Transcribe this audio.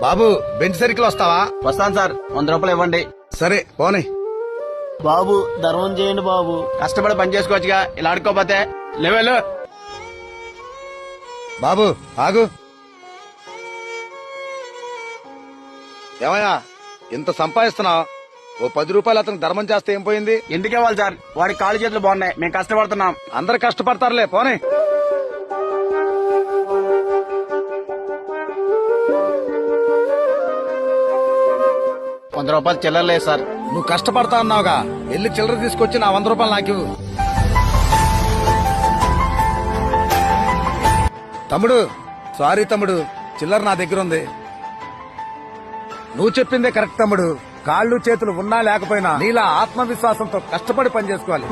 బాబు bench circle వస్తావా? వస్తాను sir, 100 రూపాయలు ఇవ్వండి. సరే పోనీ. బాబు ధర్మం చేయండి బాబు. కష్టపడి పని చేసుకోవచ్చుగా, ఇలా ఆడుకోపోతే. లేవేలు. బాబు ఆగు. ఏమయ్యా ఇంత సంపాదిస్తున్నావు, ఓ 10 రూపాయలు అతనికి ధర్మం చేస్తే ఏం పోయింది? ఎందుకు ఇవ్వాలి సార్? వాడి కాళ్ళు చేతులు బాగున్నాయి, మేము కష్టపడుతున్నాం. అందరు కష్టపడతారులే పోనీ. రూపాయలు చిల్లరలేదు సార్. నువ్వు కష్టపడతా అన్నావుగా, వెళ్ళి చిల్లర తీసుకొచ్చి నా 100 రూపాయలు నాకు ఇవ్వు. తమ్ముడు సారీ తమ్ముడు, చిల్లర నా దగ్గర ఉంది. నువ్వు చెప్పిందే కరెక్ట్ తమ్ముడు. కాళ్ళు చేతులు ఉన్నా లేకపోయినా నీలా ఆత్మవిశ్వాసంతో కష్టపడి పని చేసుకోవాలి.